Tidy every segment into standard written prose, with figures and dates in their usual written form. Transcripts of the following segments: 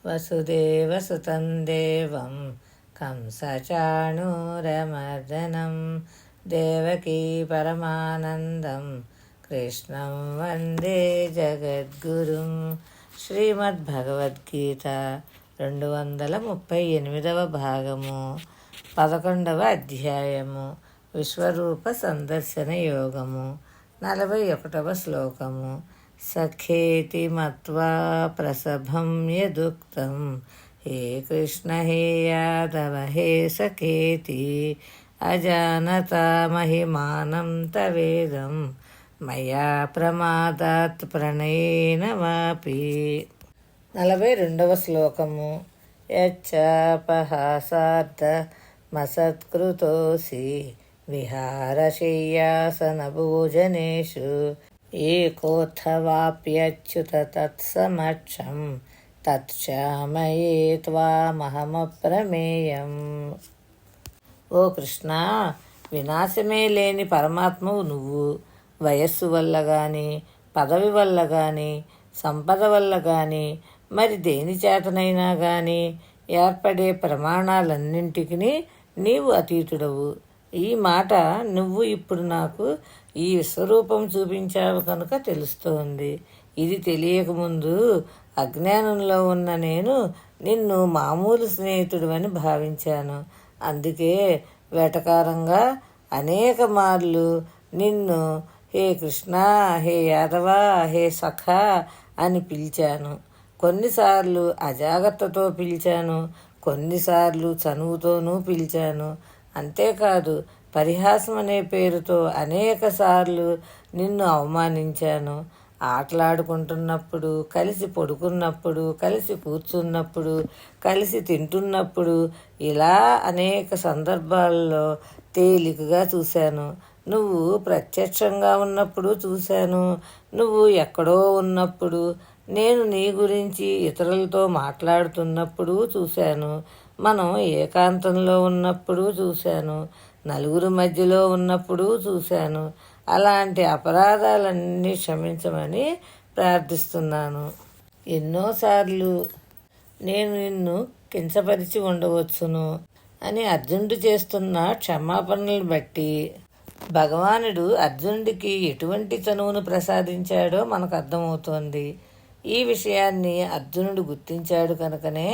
వసుదేవసుతం దేవం కంసచాణూరమర్దనం దేవకీ పరమానందం కృష్ణం వందే జగద్గురుం. శ్రీమద్భగవద్గీత 238వ భాగము 11వ అధ్యాయము విశ్వరూప సందర్శన యోగము 41వ శ్లోకము. సఖేతి మత్వా ప్రసభం యదుక్తం హే కృష్ణ హే యాదవ హే సఖేతి అజానతా మహిమానం తవేదం మయా ప్రమాదాత్ ప్రణయేన వాపి. 42వ శ్లోకము. యచ్చాపహాసార్థ మసత్కృతోసి విహారశయ్యాసన భోజనేషు ఏకోత్థవాప్యచ్యుత తత్సమక్షం తత్క్షామయే త్వామహమప్రమేయం. ఓ కృష్ణ, వినాశమే లేని పరమాత్మవు నువ్వు. వయస్సు వల్ల కానీ, పదవి వల్ల కానీ, సంపద వల్ల కానీ, మరి దేని చేతనైనా కానీ ఏర్పడే ప్రమాణాలన్నింటికి నీవు అతీతుడవు. ఈ మాట నువ్వు ఇప్పుడు నాకు ఈ విశ్వరూపం చూపించావు కనుక తెలుస్తోంది. ఇది తెలియకముందు అజ్ఞానంలో ఉన్న నేను నిన్ను మామూలు స్నేహితుడు అని భావించాను. అందుకే వెటకారంగా అనేక మార్లు నిన్ను హే కృష్ణ, హే యాదవ, హే సఖ అని పిలిచాను. కొన్నిసార్లు అజాగ్రత్తతో పిలిచాను, కొన్నిసార్లు చనువుతోనూ పిలిచాను. అంతేకాదు పరిహాసం అనే పేరుతో అనేక సార్లు నిన్ను అవమానించాను. ఆటలాడుకుంటున్నప్పుడు, కలిసి పడుకున్నప్పుడు, కలిసి కూర్చున్నప్పుడు, కలిసి తింటున్నప్పుడు, ఇలా అనేక సందర్భాల్లో తేలికగా చూశాను. నువ్వు ప్రత్యక్షంగా ఉన్నప్పుడు చూశాను, నువ్వు ఎక్కడో ఉన్నప్పుడు, నేను నీ గురించి ఇతరులతో మాట్లాడుతున్నప్పుడు చూశాను, మనం ఏకాంతంలో ఉన్నప్పుడు చూశాను, నలుగురు మధ్యలో ఉన్నప్పుడు చూశాను. అలాంటి అపరాధాలన్నీ క్షమించమని ప్రార్థిస్తున్నాను. ఎన్నోసార్లు నేను నిన్ను కించపరిచి ఉండవచ్చును అని అర్జునుడు చేస్తున్న క్షమాపణలు బట్టి భగవానుడు అర్జునుడికి ఎటువంటి చనువును ప్రసాదించాడో మనకు అర్థమవుతోంది. ఈ విషయాన్ని అర్జునుడు గుర్తించాడు కనుకనే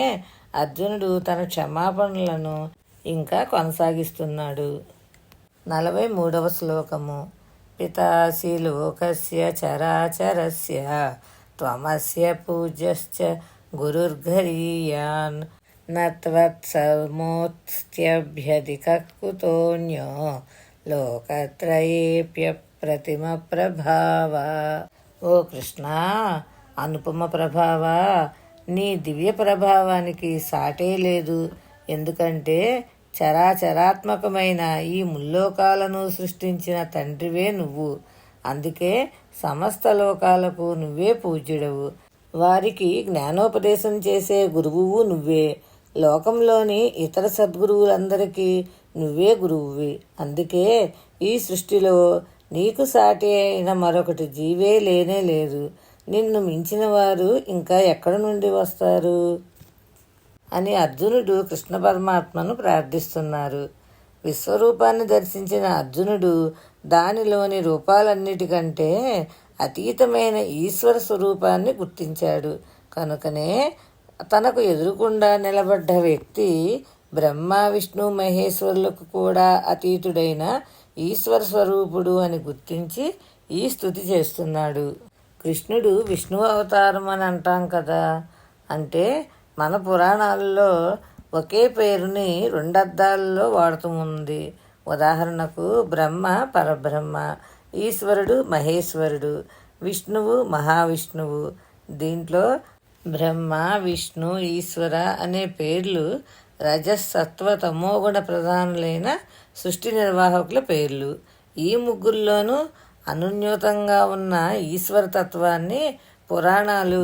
అర్జునుడు తన క్షమాపణలను ఇంకా కొనసాగిస్తున్నాడు. 43వ శ్లోకము. పితాసి లోకస్య చరాచరస్య త్వమస్య పూజ్యశ్చ గురుర్గరీయాన్ నత్వత్సమోత్స్త్యభ్యధికృతోన్యో లోకత్రయేప్యప్రతిమ ప్రభావ. ఓ కృష్ణ, అనుపమ ప్రభావ, నీ దివ్య ప్రభావానికి సాటే లేదు. ఎందుకంటే చరాచరాత్మకమైన ఈ ముల్లోకాలను సృష్టించిన తండ్రివే నువ్వు. అందుకే సమస్త లోకాలకు నువ్వే పూజ్యుడవు. వారికి జ్ఞానోపదేశం చేసే గురువువు నువ్వే. లోకంలోని ఇతర సద్గురువులందరికీ నువ్వే గురువువి. అందుకే ఈ సృష్టిలో నీకు సాటి అయిన మరొకటి జీవే లేనే లేదు. నిన్ను మించిన వారు ఇంకా ఎక్కడి నుండి వస్తారు అని అర్జునుడు కృష్ణ పరమాత్మను ప్రార్థిస్తున్నారు. విశ్వరూపాన్ని దర్శించిన అర్జునుడు దానిలోని రూపాలన్నిటికంటే అతీతమైన ఈశ్వర స్వరూపాన్ని గుర్తించాడు. కనుకనే తనకు ఎదురుకుండా నిలబడ్డ వ్యక్తి బ్రహ్మ, విష్ణు, మహేశ్వరులకు కూడా అతీతుడైన ఈశ్వర స్వరూపుడు అని గుర్తించి ఈ స్తుతి చేస్తున్నాడు. కృష్ణుడు విష్ణు అవతారం అని అంటాం కదా. అంటే మన పురాణాల్లో ఒకే పేరుని 2 అర్థాలలో వాడుతుంది. ఉదాహరణకు బ్రహ్మ పరబ్రహ్మ, ఈశ్వరుడు మహేశ్వరుడు, విష్ణువు మహావిష్ణువు. దీంట్లో బ్రహ్మ, విష్ణు, ఈశ్వర అనే పేర్లు రజసత్వ తమోగుణ ప్రధానులైన సృష్టి నిర్వాహకుల పేర్లు. ఈ ముగ్గురులోనూ అనున్యూతంగా ఉన్న ఈశ్వరతత్వాన్ని పురాణాలు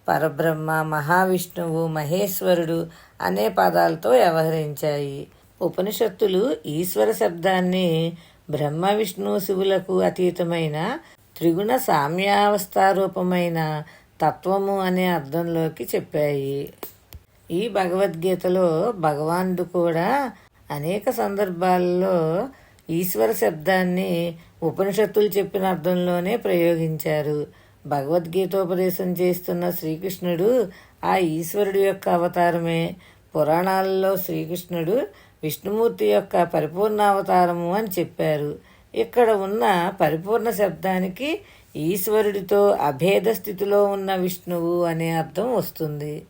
పరబ్రహ్మ, మహావిష్ణువు, మహేశ్వరుడు అనే పదాలతో వ్యవహరించాయి. ఉపనిషత్తులు ఈశ్వర శబ్దాన్ని బ్రహ్మ, విష్ణు, శివులకు అతీతమైన త్రిగుణ సామ్యావస్థారూపమైన తత్వము అనే అర్థంలోకి చెప్పాయి. ఈ భగవద్గీతలో భగవానుడు కూడా అనేక సందర్భాల్లో ఈశ్వర శబ్దాన్ని ఉపనిషత్తులు చెప్పిన అర్థంలోనే ప్రయోగించారు. భగవద్గీతోపదేశం చేస్తున్న శ్రీకృష్ణుడు ఆ ఈశ్వరుడి యొక్క అవతారమే. పురాణాలలో శ్రీకృష్ణుడు విష్ణుమూర్తి యొక్క పరిపూర్ణ అవతారము అని చెప్పారు. ఇక్కడ ఉన్న పరిపూర్ణ శబ్దానికి ఈశ్వరుడితో అభేద స్థితిలో ఉన్న విష్ణువు అనే అర్థం వస్తుంది.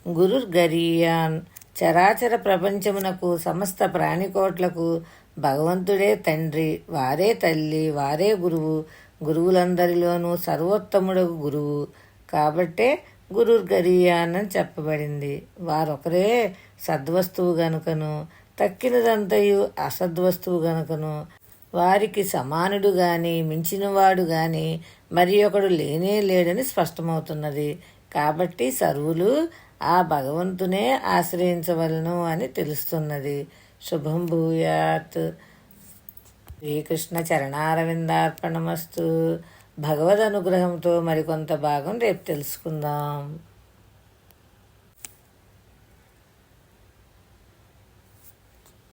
గురుర్గరీయాన్, చరాచర ప్రపంచమునకు సమస్త ప్రాణికోట్లకు భగవంతుడే తండ్రి, వారే తల్లి, వారే గురువు. గురువులందరిలోనూ సర్వోత్తముడగు గురువు. కాబట్టే గురుర్గరీయాన్ అని చెప్పబడింది. వారొకరే సద్వస్తువు గనుకను, తక్కినదంతయు అసద్వస్తువు గనుకను వారికి సమానుడు గాని మించినవాడు గాని మరి ఒకడు లేనే లేడని స్పష్టమవుతున్నది. కాబట్టి సర్వులు ఆ భగవంతునే ఆశ్రయించవలను అని తెలుస్తున్నది. శుభం భూయాత్. శ్రీకృష్ణ చరణారవిందార్పణమస్తు. భగవద్ అనుగ్రహంతో మరికొంత భాగం రేపు తెలుసుకుందాం.